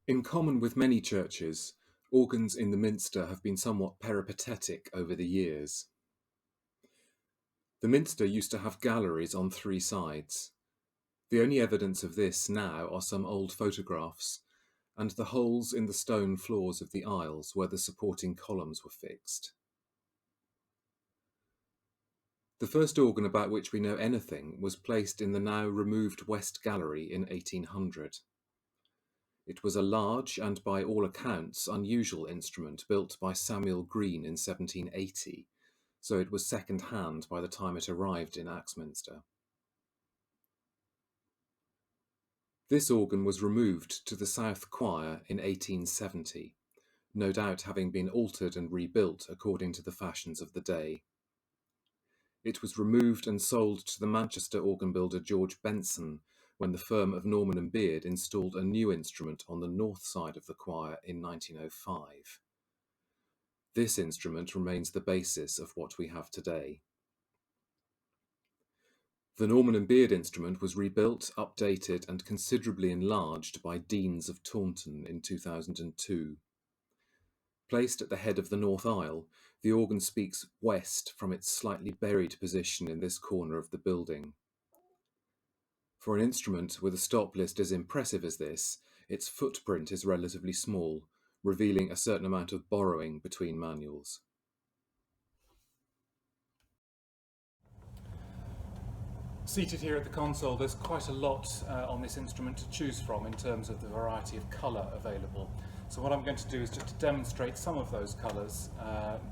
In common with many churches, organs in the Minster have been somewhat peripatetic over the years. The Minster used to have galleries on three sides. The only evidence of this now are some old photographs, and the holes in the stone floors of the aisles where the supporting columns were fixed. The first organ about which we know anything was placed in the now removed West Gallery in 1800. It was a large and, by all accounts, unusual instrument built by Samuel Green in 1780, so it was second-hand by the time it arrived in Axminster. This organ was removed to the south choir in 1870, no doubt having been altered and rebuilt according to the fashions of the day. It was removed and sold to the Manchester organ builder George Benson when the firm of Norman and Beard installed a new instrument on the north side of the choir in 1905. This instrument remains the basis of what we have today. The Norman and Beard instrument was rebuilt, updated and considerably enlarged by Deans of Taunton in 2002. Placed at the head of the north aisle, the organ speaks west from its slightly buried position in this corner of the building. For an instrument with a stop list as impressive as this, its footprint is relatively small, revealing a certain amount of borrowing between manuals. Seated here at the console, there's quite a lot on this instrument to choose from in terms of the variety of colour available. So what I'm going to do is just to demonstrate some of those colours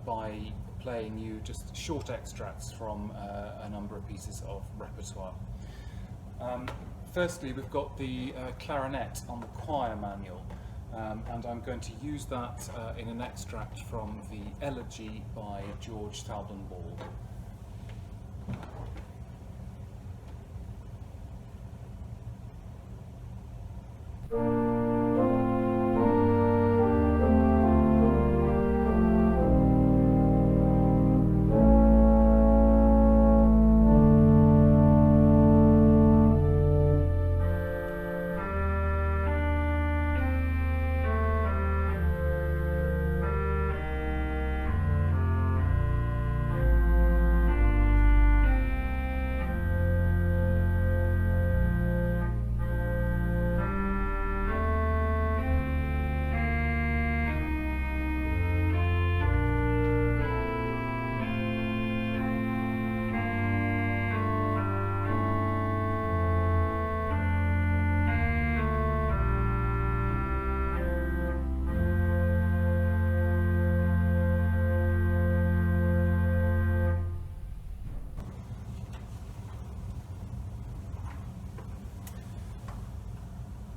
by playing you just short extracts from a number of pieces of repertoire. Firstly, we've got the clarinet on the choir manual, and I'm going to use that in an extract from the Elegy by George Thalben Ball.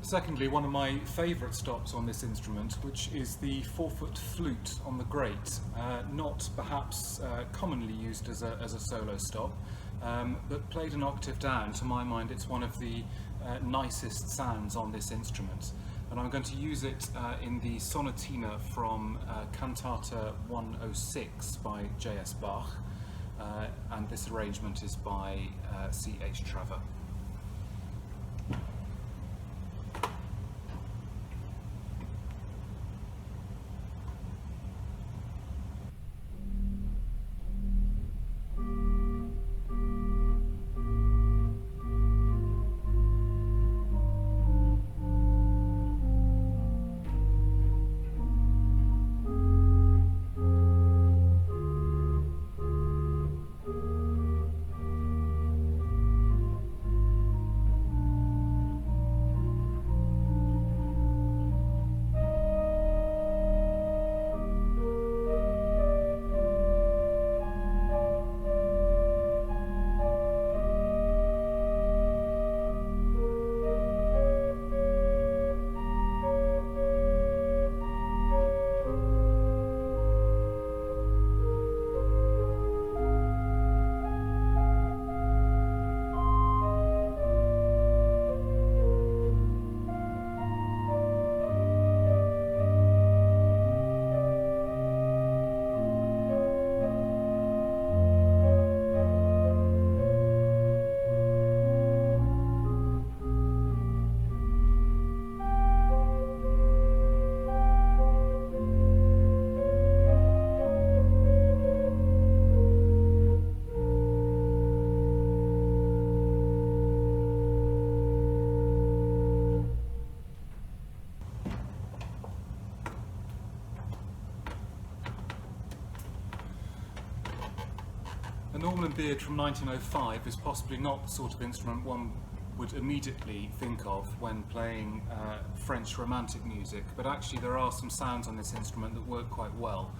Secondly, one of my favourite stops on this instrument, which is the 4-foot flute on the grate, not perhaps commonly used as a solo stop, but played an octave down. To my mind, it's one of the nicest sounds on this instrument, and I'm going to use it in the sonatina from Cantata 106 by J.S. Bach, and this arrangement is by C.H. Trevor. Bluebeard from 1905 is possibly not the sort of instrument one would immediately think of when playing French romantic music, but actually there are some sounds on this instrument that work quite well.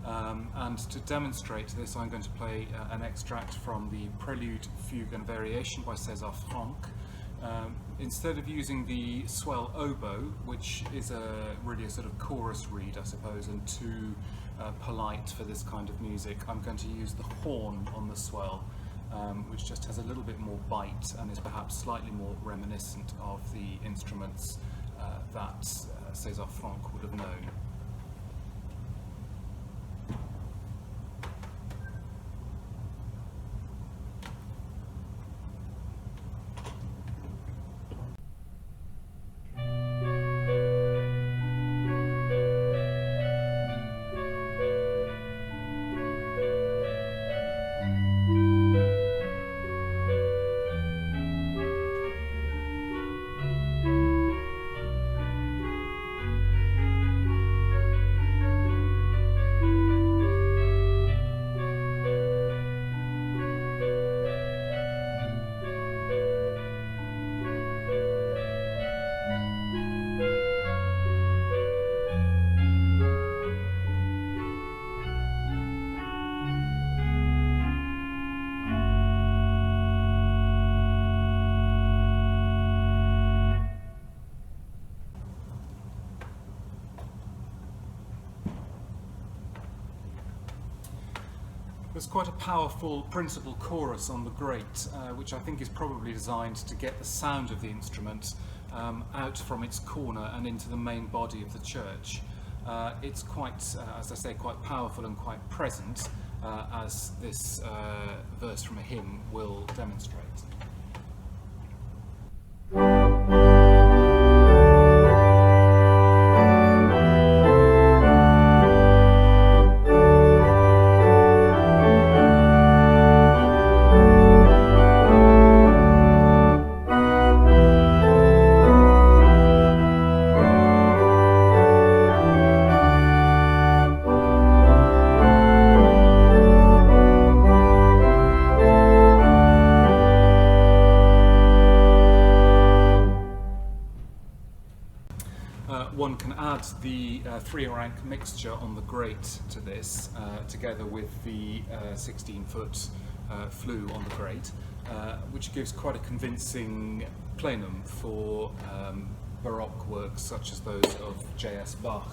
And to demonstrate this, I'm going to play an extract from the Prelude, Fugue and Variation by César Franck. Instead of using the swell oboe, which is really a sort of chorus reed, I suppose, and too polite for this kind of music, I'm going to use the horn on the swell, which just has a little bit more bite and is perhaps slightly more reminiscent of the instruments that César Franck would have known. There's quite a powerful principal chorus on the grate, which I think is probably designed to get the sound of the instrument out from its corner and into the main body of the church. It's quite, as I say, quite powerful and quite present, as this verse from a hymn will demonstrate. One can add the three-rank mixture on the grate to this, together with the 16-foot flue on the grate, which gives quite a convincing plenum for Baroque works such as those of J.S. Bach.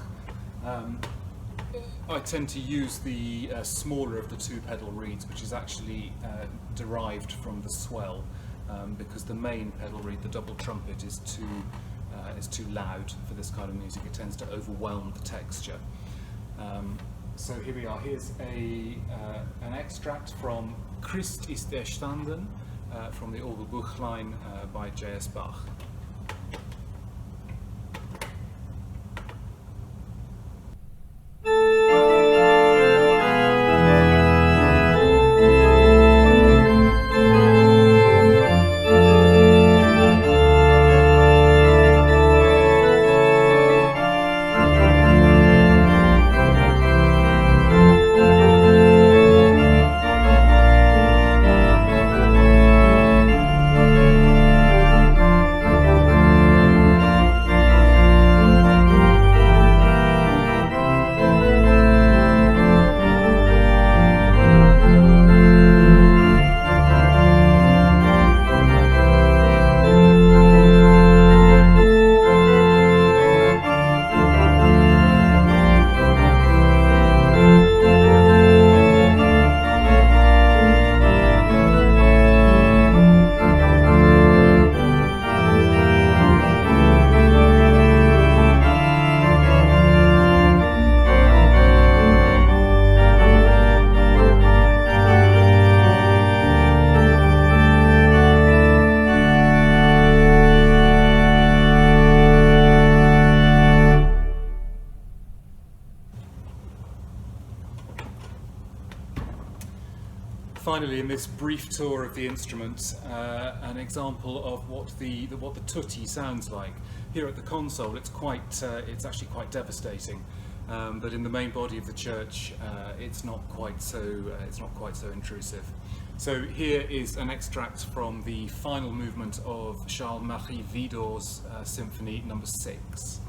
I tend to use the smaller of the two pedal reeds, which is actually derived from the swell, because the main pedal reed, the double trumpet, is too loud for this kind of music. It tends to overwhelm the texture. So here we are. Here's an extract from Christ ist erstanden from the Orgelbuchlein by J.S. Bach. Finally, in this brief tour of the instrument, an example of what the tutti sounds like. Here at the console, it's actually quite devastating, but in the main body of the church, it's not quite so intrusive. So here is an extract from the final movement of Charles-Marie Widor's Symphony No. 6.